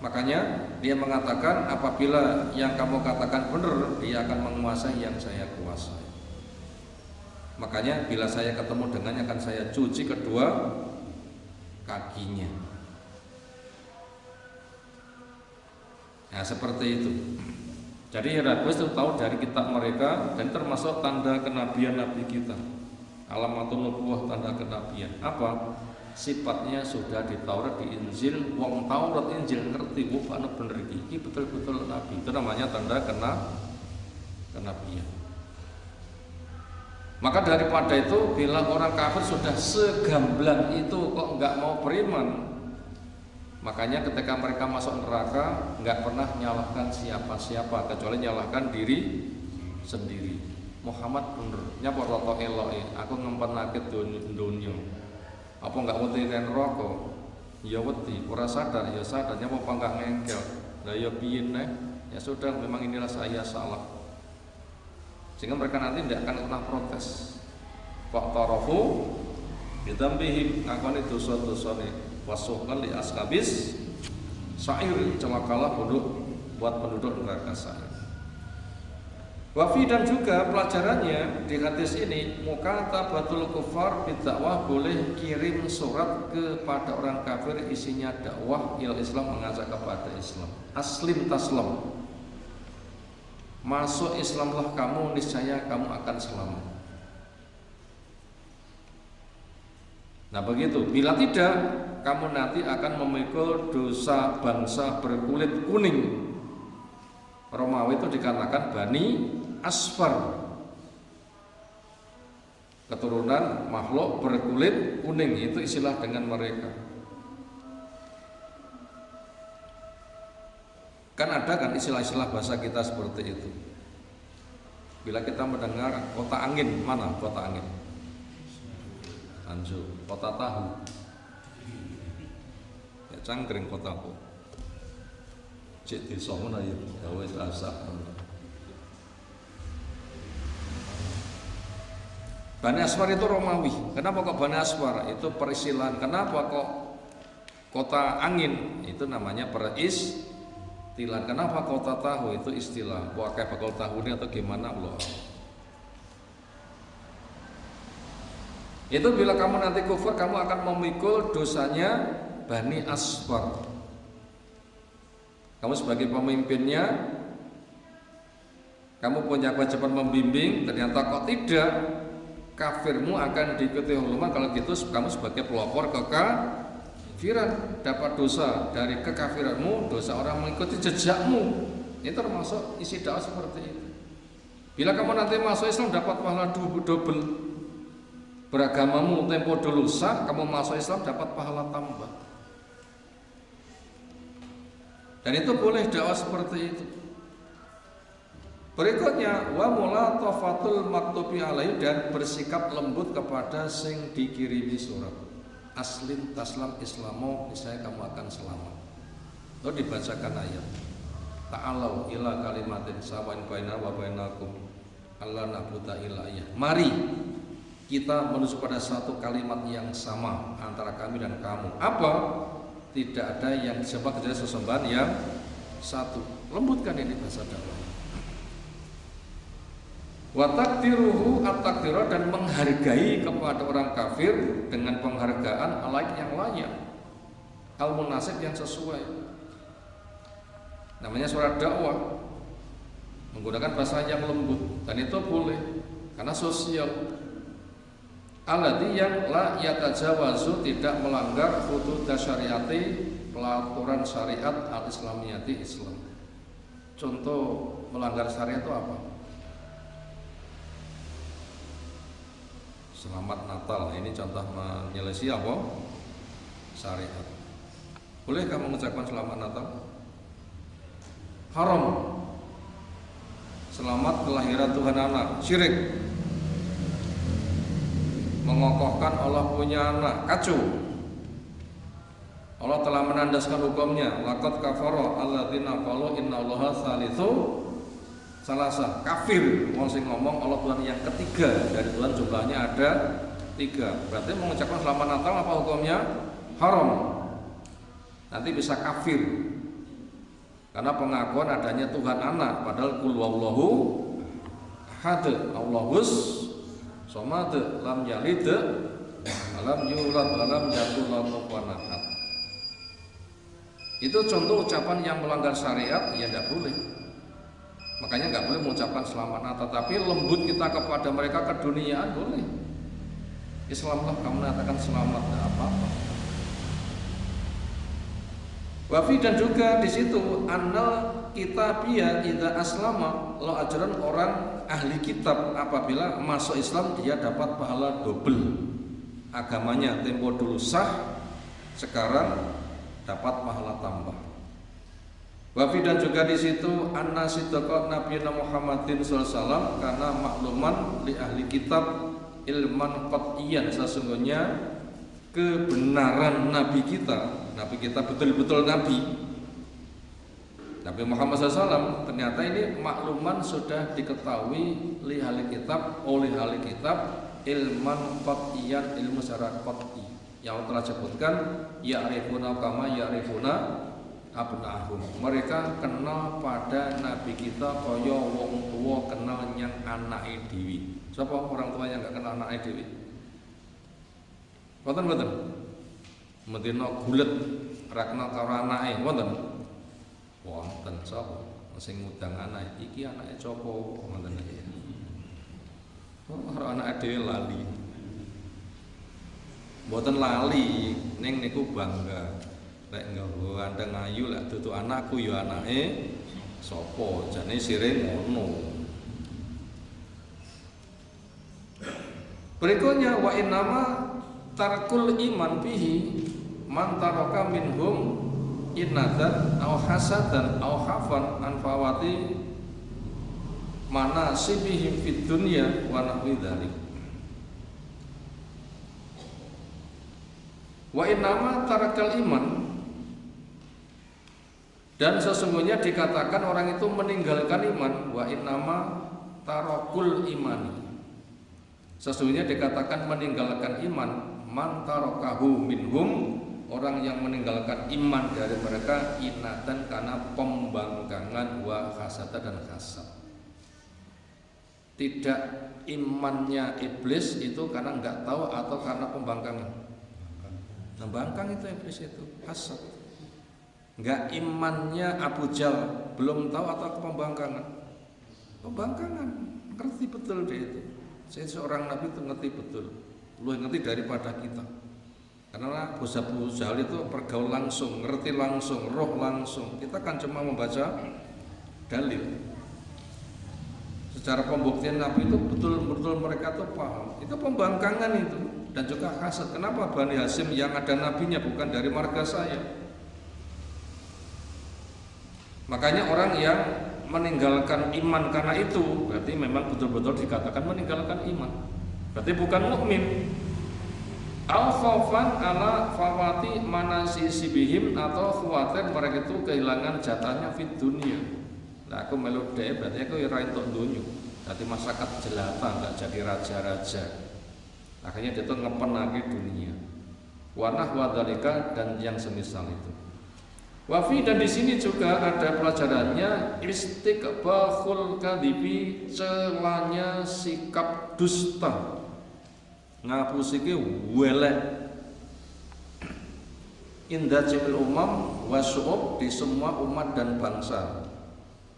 Makanya dia mengatakan, apabila yang kamu katakan benar, dia akan menguasai yang saya kuasai. Makanya bila saya ketemu dengannya, akan saya cuci kedua kakinya. Nah, seperti itu. Jadi Heraklius itu tahu dari kitab mereka, dan termasuk tanda kenabian nabi kita. Alamatun nubuwah, tanda kenabian. Apa? Sifatnya sudah di Taurat, di Injil. Wong Taurat Injil ngerti, bukan bener iki betul-betul nabi. Itu namanya tanda kenabian. Maka daripada itu, bila orang kafir sudah segamblang itu kok nggak mau beriman, makanya ketika mereka masuk neraka nggak pernah nyalahkan siapa-siapa, kecuali nyalahkan diri sendiri. Muhammad bener, nyapa roto eloi, aku ngempen nakit dunia. Apa nggak wedi neraka? Ya wedi, ora sadar, ya sadar, nyapa apa nggak ngengkel. Lah ya piye neh? Ya sudah, memang inilah saya salah. Sehingga mereka nanti tidak akan pernah protes. Fa'tarafu bidambihim, ngakoni dosa-dosane, wasuqan li askabis sa'ir, celakalah buat penduduk neraka sa'ir. Wafi, dan juga pelajarannya di hadis ini, mukatabatul kufar bidakwah, boleh kirim surat kepada orang kafir isinya dakwah il Islam, mengajak kepada Islam. Aslim taslam, masuk Islamlah kamu, niscaya kamu akan selamat. Nah begitu. Bila tidak, kamu nanti akan memikul dosa bangsa berkulit kuning. Romawi itu dikatakan Bani Asfar, keturunan makhluk berkulit kuning. Itu istilah dengan mereka. Kan ada kan istilah-istilah bahasa kita seperti itu. Bila kita mendengar kota angin, mana kota angin? Anjo, kota tahu. Ya cangkring kotaku. Cek desa mana ya? Gawe asak. Bani Asfar itu Romawi. Kenapa kok Bani Asfar? Itu peristilahan. Kenapa kok kota angin? Itu namanya peristilahan. Kenapa kota tahu? Itu istilah. Pakai bakal tahu ini atau gimana Allah? Itu bila kamu nanti kufur, kamu akan memikul dosanya Bani Asfar. Kamu sebagai pemimpinnya, kamu punya kewajiban membimbing, ternyata kok tidak, kafirmu akan diikuti hukuman. Kalau gitu kamu sebagai pelopor kekafiran, dapat dosa dari kekafiranmu, dosa orang mengikuti jejakmu. Ini termasuk isi dakwah seperti itu. Bila kamu nanti masuk Islam dapat pahala double. Beragamamu tempo dulu sah, kamu masuk Islam dapat pahala tambah. Dan itu boleh dakwah seperti itu. Berikutnya wa mulatafatul maktubi alaihi, dan bersikap lembut kepada sing dikirimi surat. Aslim taslam islamo, niscaya kamu akan selamat. Lalu dibacakan ayat. Ta'alau ila kalimatin sawain baina wa bainakum alla na'budu illa iyyah. Mari kita menuju pada satu kalimat yang sama antara kami dan kamu. Apa? Tidak ada yang disembah kecuali sesembahan yang satu. Lembutkan ini bahasa dakwah. Wa takdiruhu at-takdira, dan menghargai kepada orang kafir dengan penghargaan alaik yang layak, al-munasib yang sesuai. Namanya surat dakwah, menggunakan bahasa yang lembut, dan itu boleh karena sosial. Alladzi yang la yatajawazu, tidak melanggar hudud syariati, pelaturan syariat al-islamiyati Islam. Contoh melanggar syariat itu apa? Selamat Natal, ini contoh menyelesaikan apa? Syariat. Boleh kamu mengucapkan selamat Natal? Haram. Selamat kelahiran Tuhan anak, syirik. Mengokohkan Allah punya anak, kacau. Allah telah menandaskan hukumnya. Laqad kafara alladzina qalu innallaha tsalitsu salasa. Kafir wong sing ngomong Allah Tuhan yang ketiga, dari Tuhan jumlahnya ada 3. Berarti mengucapkan selamat Natal apa hukumnya? Haram. Nanti bisa kafir. Karena pengakuan adanya Tuhan anak, padahal qul huwallahu ahad, Allahus somad, lam yalid, lam yulad, lam yakul lahu kufuwan ahad. Itu contoh ucapan yang melanggar syariat, ya tidak boleh. Makanya nggak boleh mengucapkan selamat Natal, tapi lembut kita kepada mereka keduniaan boleh. Islamlah kamu mengatakan selamat, tidak apa-apa. Wafi, dan juga di situ annal kitabiyah idza aslama, lo ajaran orang ahli kitab apabila masuk Islam dia dapat pahala double. Agamanya tempo dulu sah, sekarang dapat pahala tambah. Wafi, dan juga di situ anna sidqa nabiyina Muhammadin sallallahu alaihi wasallam, karena makluman li ahli kitab ilman qat'iyan, sesungguhnya kebenaran nabi kita betul-betul Nabi Muhammad SAW, ternyata ini makluman sudah diketahui oleh ahli kitab ilman qat'iyan, ilmu secara qat'i yang telah sebutkan, ya'rifuna kama ya'rifuna abna'ahum, mereka kenal pada nabi kita kaya wong tua kenal yang anake dhewe. Siapa orang tua yang enggak kenal anake dhewe? Mboten Medina gulet ra kenal karo anake, wonten. Wonten sapa sing ngundang anake iki, anake sapa, wonten iki. Ora anake dhewe lali. Mboten lali, ning niku bangga. Nek nggawa andeng ayu lek dudu anakku ya anake sapa, jane sire ngono. Berikutnya wa innama tarkul iman bihi man taraka minhum inadan aw hasadan aw khafan an fawati manasibihim fid dunya wa nahwi dzalik. Wa innama tarakal iman, dan sesungguhnya dikatakan orang itu meninggalkan iman. Wa innama tarakul imani, sesungguhnya dikatakan meninggalkan iman man tarakahu minhum, orang yang meninggalkan iman dari mereka inatan, karena pembangkangan, wa hasada, dan hasad. Tidak imannya iblis itu karena nggak tahu atau karena pembangkangan. Pembangkang itu iblis itu hasad. Nggak imannya Abu Jahal belum tahu atau pembangkangan. Pembangkangan, ngerti betul dia itu. seorang nabi itu ngerti betul, lebih ngerti daripada kita. Karena Abu Jahal itu pergaul langsung, ngerti langsung, roh langsung. Kita kan cuma membaca dalil. Secara pembuktian Nabi itu betul-betul mereka tuh paham. Itu pembangkangan itu dan juga hasad. Kenapa Bani Hasyim yang ada nabinya bukan dari marga saya? Makanya orang yang meninggalkan iman karena itu berarti memang betul-betul dikatakan meninggalkan iman. Berarti bukan mukmin. Au khaufan ala fawati manasisibihim, atau khawatir mereka itu kehilangan jatahnya fit dunia. Nah, aku melu dhewe berarti aku ora entuk dunyo. Dadi masyarakat jelata enggak jadi raja-raja. Akhirnya dia tuh ngepenake dunia. Wanah wadalika dan yang semisal itu. Wafi, dan di sini juga ada pelajarannya istiqbahul kadibi, celanya sikap dusta. Ngapusike welek indah jil umam wasyu'ub, di semua umat dan bangsa.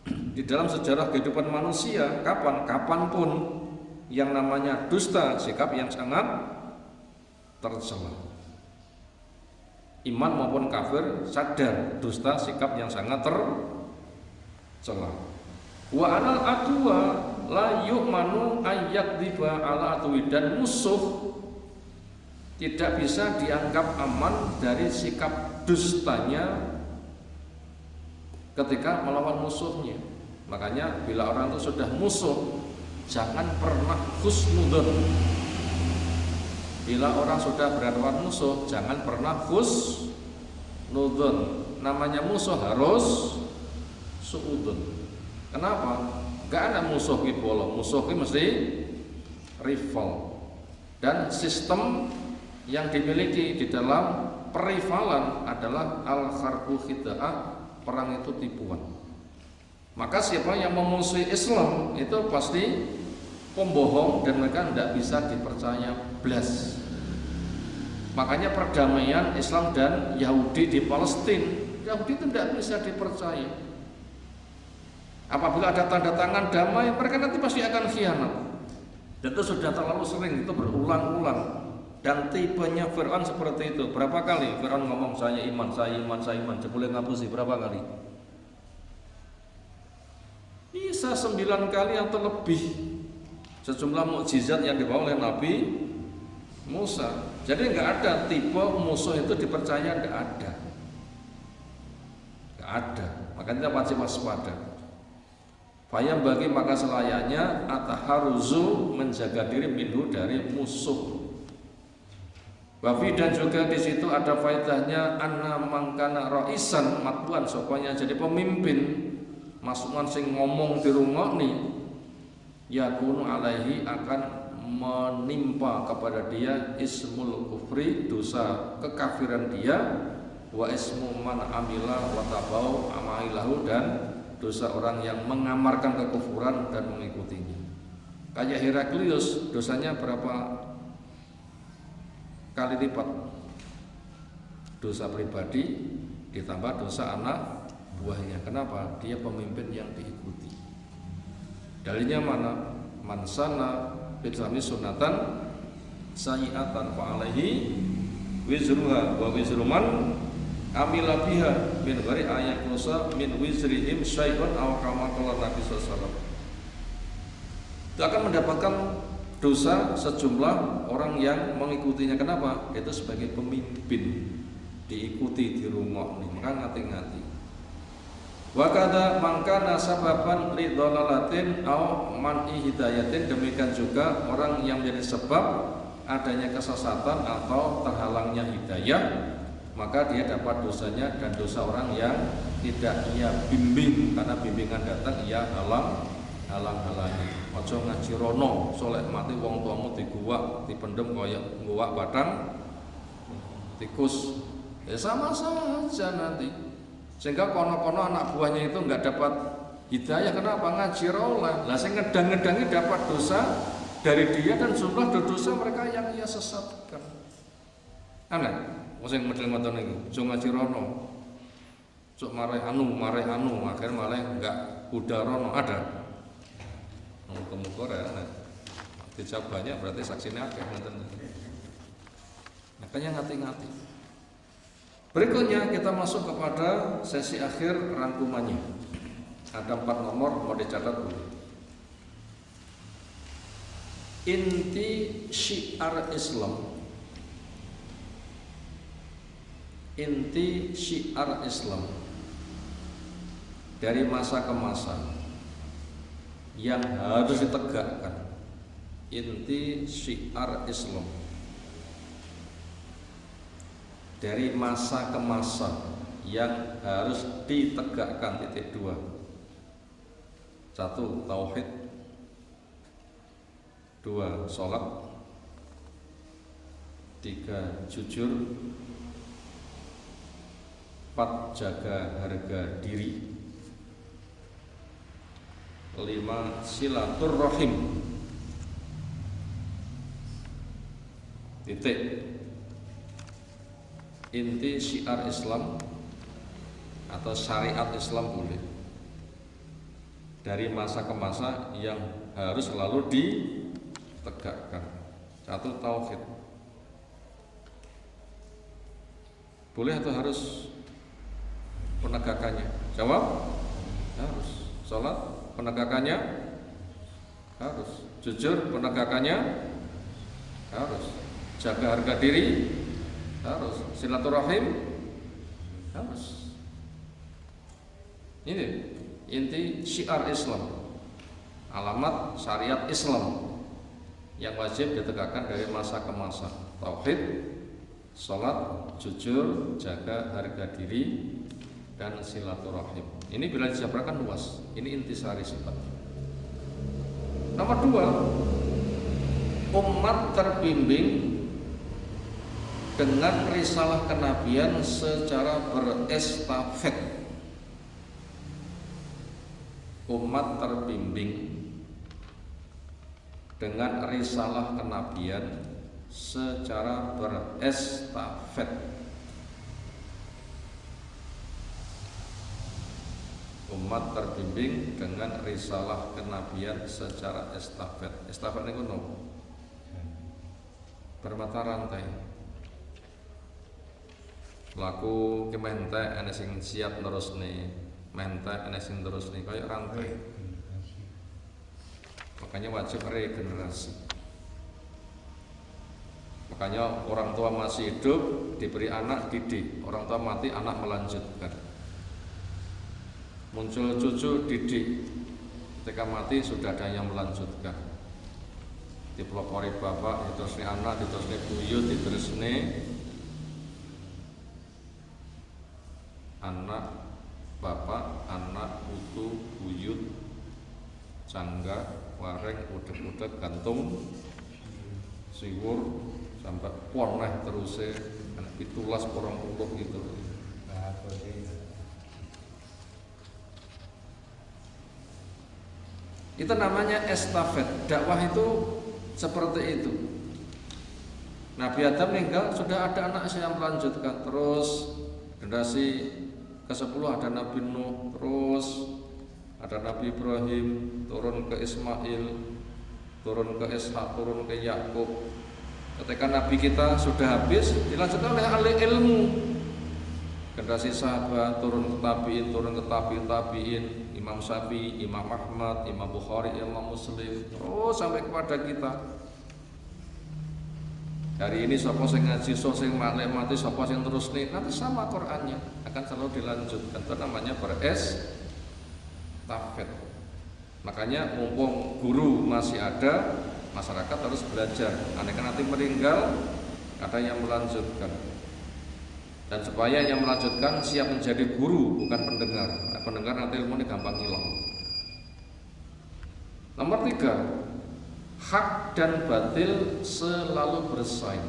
Di dalam sejarah kehidupan manusia, kapanpun yang namanya dusta, sikap yang sangat tercela. Iman maupun kafir sadar dusta, sikap yang sangat tercela. Wa anal adwa la yu'manu ayyak diba ala atwi, dan musuh tidak bisa dianggap aman dari sikap dustanya ketika melawan musuhnya. Makanya bila orang itu sudah musuh, jangan pernah husnudzon. Bila orang sudah berhadapan musuh, jangan pernah husnudzon. Namanya musuh harus suudzon. Kenapa? Gak ada musuh ki bolong, musuh ki mesti rival. Dan sistem yang dimiliki di dalam perivalan adalah al-kharbu khida'ah, perang itu tipuan. Maka siapa yang memusuhi Islam itu pasti pembohong dan mereka tidak bisa dipercaya blas. Makanya perdamaian Islam dan Yahudi di Palestina, Yahudi itu tidak bisa dipercaya. Apabila ada tanda tangan damai, mereka nanti pasti akan khianat. Dan itu sudah terlalu sering, itu berulang-ulang. Dan tipenya Fir'aun seperti itu. Berapa kali Fir'aun ngomong saya iman, jebule ngapusi berapa kali? Bisa 9 kali atau lebih. Sejumlah mukjizat yang dibawa oleh Nabi Musa. Jadi nggak ada tipe musuh itu dipercaya, nggak ada. Nggak ada. Makanya kita wajib waspada. Fayam bagi, maka selayaknya ataharuzu, menjaga diri minhu, dari musuh. Wafi, dan juga di situ ada faedahnya anna mangkana raisan matbuan, sopanya jadi pemimpin masukan sing ngomong dirungokni, yakunu alaihi, akan menimpa kepada dia ismul kufri, dosa kekafiran dia, wa ismu man amila wa tabau amailahu, dan dosa orang yang mengamarkan kekufuran dan mengikutinya. Kayak Heraklius, dosanya berapa kali lipat? Dosa pribadi ditambah dosa anak buahnya. Kenapa? Dia pemimpin yang diikuti. Dalilnya mana? Mansana bitlami sunatan sayiatan fa alaihi wizruha wa wizruman amila biha min ghairi ayat nusa min wizrihim syai'un aw kama qala Nabi sallallahu alaihi wasallam. Itu akan mendapatkan dosa sejumlah orang yang mengikutinya. Kenapa? Itu sebagai pemimpin, diikuti, dirungokni, maka ngati-ngati. Wa kadza mangkana sababan li dhalalatin aw man'i hidayatin, demikian juga orang yang menjadi sebab adanya kesesatan atau terhalangnya hidayah, maka dia dapat dosanya dan dosa orang yang tidak ia bimbing, karena bimbingan datang ia halang-halangi. Aja ngaji rono, soleh mati wong tuamu diguwak, dipendem kaya nguwak batang tikus. Ya sama saja nanti. Sehingga kono-kono anak buahnya itu enggak dapat hidayah. Kenapa? Ngaji rolah. Lah sing ngedang-ngedangi dapat dosa dari dia dan jumlah dosa mereka yang ia sesatkan. Aneh. Sing medel-medel niku, cung ngaji rono. Cuk mareh anu, akhir malah enggak udah rono ada. Muga-muga ora ana. Dijawab banyak berarti saksinya akeh ngoten. Makanya ngati-ngati. Berikutnya kita masuk kepada sesi akhir rangkumannya. Ada 4 nomor, mau dicatat dulu. Inti syiar Islam. Inti syiar Islam dari masa ke masa yang harus ditegakkan. Inti syiar Islam dari masa ke masa yang harus ditegakkan. Titik 2. 1. Tauhid. 2. Sholat. 3. Jujur. 4. Jaga harga diri. 5. Silaturrahim. Titik. Inti syiar Islam atau syariat Islam boleh dari masa ke masa yang harus selalu ditegakkan. 1. Tauhid. Boleh atau harus penegakannya? Jawab, harus. Sholat, penegakannya harus. Jujur, penegakannya harus. Jaga harga diri harus. Silaturahim harus. Ini inti syiar Islam, alamat syariat Islam yang wajib ditegakkan dari masa ke masa. Tauhid, sholat, jujur, jaga harga diri, dan silaturahim. Ini bila dijabarkan luas. Ini intisari sifat. Nomor 2, umat terbimbing dengan risalah kenabian secara berestafet. Umat terbimbing dengan risalah kenabian secara berestafet. Umat terbimbing dengan risalah kenabian secara estafet. Estafet itu bermata rantai. Laku ki mentek ana sing siap nerusne, mentek ana sing terusne kaya rantai. Makanya wajib regenerasi. Makanya orang tua masih hidup diberi anak didik, orang tua mati anak melanjutkan. Muncul cucu didik, ketika mati sudah ada yang melanjutkan. Dipelopori bapak, diterusne anak, diterusne buyut, diterusne anak, bapak, anak, putu, buyut, cangga, wareng, udek-udek, gantung, siwur, sampai poneh terusnya, pitulas porong puluh gitu. Itu namanya estafet. Dakwah itu seperti itu. Nabi Adam meninggal, sudah ada anak yang melanjutkan. Terus generasi ke-10 ada Nabi Nuh, terus ada Nabi Ibrahim, turun ke Ismail, turun ke Ishak, turun ke Yakub. Ketika Nabi kita sudah habis, dilanjutkan oleh ahli ilmu. Generasi sahabat turun ke tabiin, turun ke tabiin, Imam Syafi'i, Imam Ahmad, Imam Bukhari, Imam Muslim, terus sampai kepada kita. Hari ini sapa sing ngaji, sapa sing maklek mati, sapa sing terus nih, nanti sama Qur'annya akan selalu dilanjutkan. Itu namanya berestafet. Makanya mumpung guru masih ada, masyarakat harus belajar. Andai kan nanti meninggal, ada yang melanjutkan. Dan supaya yang melanjutkan siap menjadi guru, bukan pendengar. Pendengar nanti ilmu ini gampang hilang. Nomor 3, hak dan batil selalu bersaing.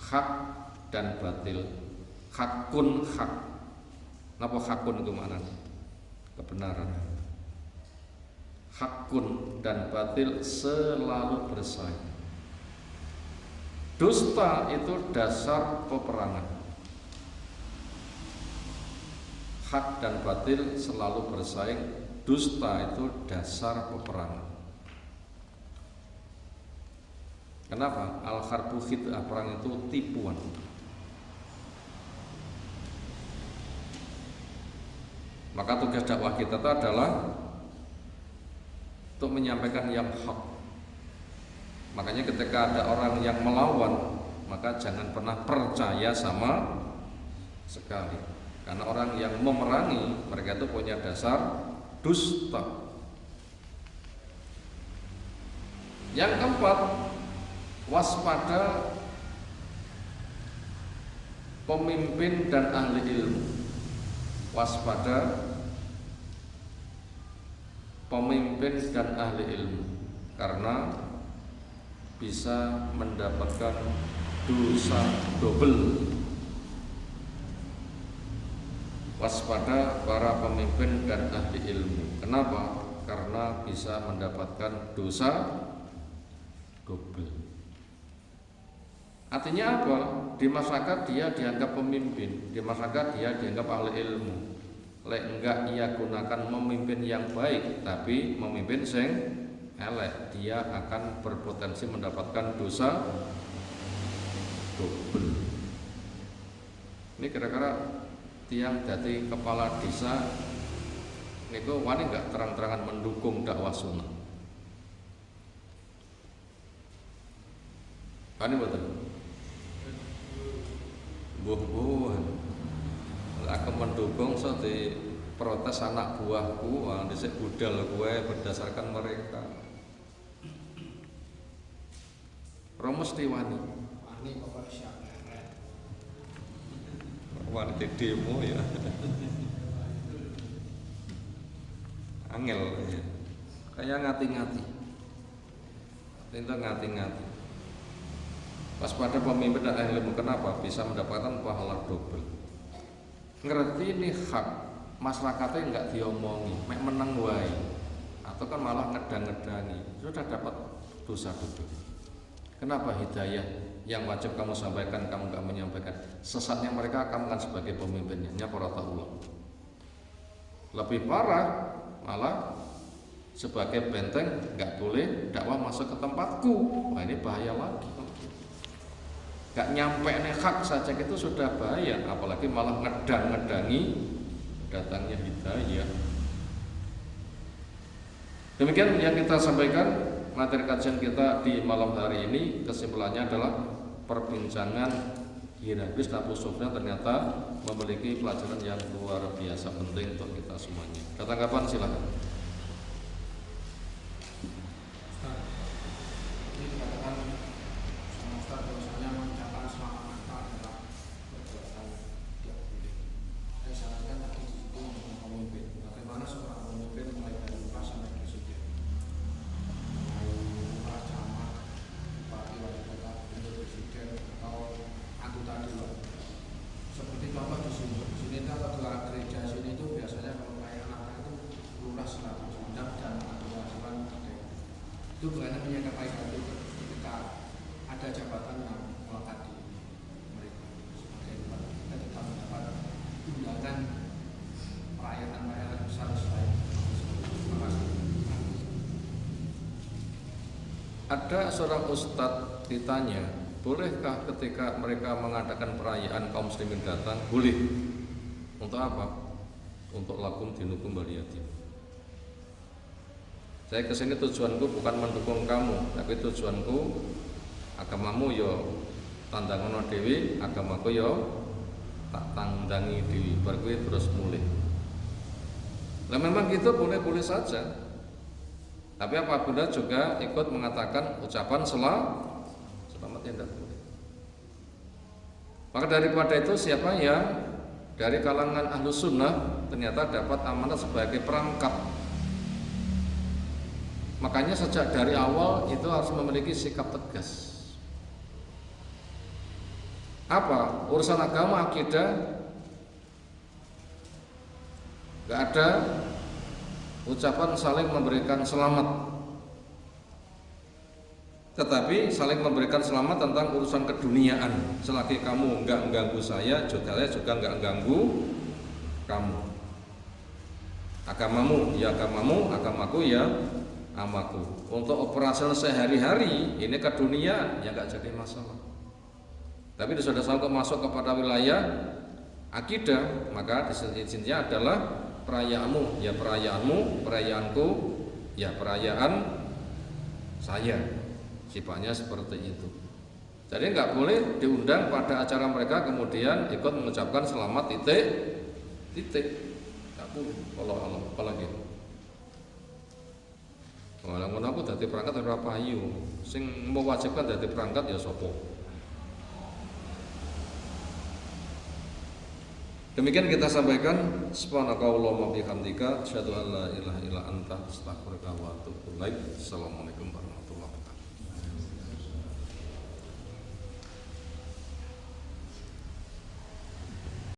Hak dan batil, hakun hak. Napa hakun itu maknanya? Kebenaran. Hakun dan batil selalu bersaing. Dusta itu dasar peperangan. Hak dan batil selalu bersaing. Dusta itu dasar peperangan. Kenapa? Al-harbu khid'ah, perang itu tipuan. Maka tugas dakwah kita itu adalah untuk menyampaikan yang hak. Makanya ketika ada orang yang melawan, maka jangan pernah percaya sama sekali. Karena orang yang memerangi, mereka itu punya dasar dusta. Yang keempat, waspada pemimpin dan ahli ilmu. Waspada pemimpin dan ahli ilmu, karena bisa mendapatkan dosa double. Waspada para pemimpin dan ahli ilmu. Kenapa? Karena bisa mendapatkan dosa double. Artinya apa? Di masyarakat dia dianggap pemimpin, di masyarakat dia dianggap ahli ilmu. Lek enggak ia gunakan memimpin yang baik, tapi memimpin sing elek, dia akan berpotensi mendapatkan dosa double. Ini kira-kira tiang dadi kepala desa niku wani enggak terang-terangan mendukung dakwah sunnah? Wani betul. Buh-buh, aku mendukung so di protes anak buahku, dhisik budal gue berdasarkan mereka. Mesti wani. Wani kok siap leren. Wani demo ya. Angel ya. Kayak ngati-ngati. Itu ngati-ngati. Waspada pemimpin dan ahli ilmu, kenapa? Bisa mendapatkan pahala double. Ngerti ini hak, masyarakatnya enggak diomongi, mek menang wae, atau kan malah ngedang-ngedangi, sudah dapat dosa double. Kenapa hidayah yang wajib kamu sampaikan kamu enggak menyampaikan? Sesatnya mereka kamu kan sebagai pemimpinnya, para ta'ullah. Lebih parah, malah sebagai benteng enggak boleh dakwah masuk ke tempatku. Wah, ini bahaya lagi. Gak nyampe nih hak saja itu sudah bahaya, apalagi malah ngedang-ngedangi datangnya hidayah. Demikian yang kita sampaikan materi kajian kita di malam hari ini. Kesimpulannya adalah perbincangan Hiralis Abu Sufyan ternyata memiliki pelajaran yang luar biasa penting untuk kita semuanya. Tanggapan silakan. Itu bukan hanya kebaikan itu ketika ada jabatan yang melekat di mereka sebagai kita tetap mendapat undangan perayaan besar selain. Ada seorang ustadz ditanya, bolehkah ketika mereka mengadakan perayaan kaum muslimin datang? Boleh. Untuk apa? Untuk lakum dinukum waliyatim. Saya kesini tujuanku bukan mendukung kamu, tapi tujuanku agamamu yo tandangono dewi, agamaku yo tak tandangi dewi. Baru terus mulai. Nah memang gitu boleh-boleh saja. Tapi apabila juga ikut mengatakan ucapan selamat ya tidak boleh. Maka daripada itu siapa yang dari kalangan ahlu sunnah ternyata dapat amanah sebagai perangkat. Makanya sejak dari awal itu harus memiliki sikap tegas. Apa? Urusan agama, akidah, gak ada ucapan saling memberikan selamat. Tetapi saling memberikan selamat tentang urusan keduniaan. Selagi kamu enggak mengganggu saya juga enggak mengganggu kamu. Agamamu ya agamamu, agamaku ya amaku. Untuk operasional sehari-hari ini ke dunia ya nggak jadi masalah. Tapi sudah sampai masuk kepada wilayah akidah, maka disininya adalah perayaanmu, ya perayaanmu, perayaanku, ya perayaan saya. Sifatnya seperti itu. Jadi nggak boleh diundang pada acara mereka kemudian ikut mengucapkan selamat titik. Nggak boleh. Kalau Allah, apalagi. Kalau aku dadi perangkat ora payu, sing mewajibkan dadi perangkat ya sapa? Demikian kita sampaikan. Subhanakallahumma bihamdika asyhadu an la ilaha illa anta astaghfiruka wa atubu ilaik. Assalamualaikum warahmatullahi wabarakatuh.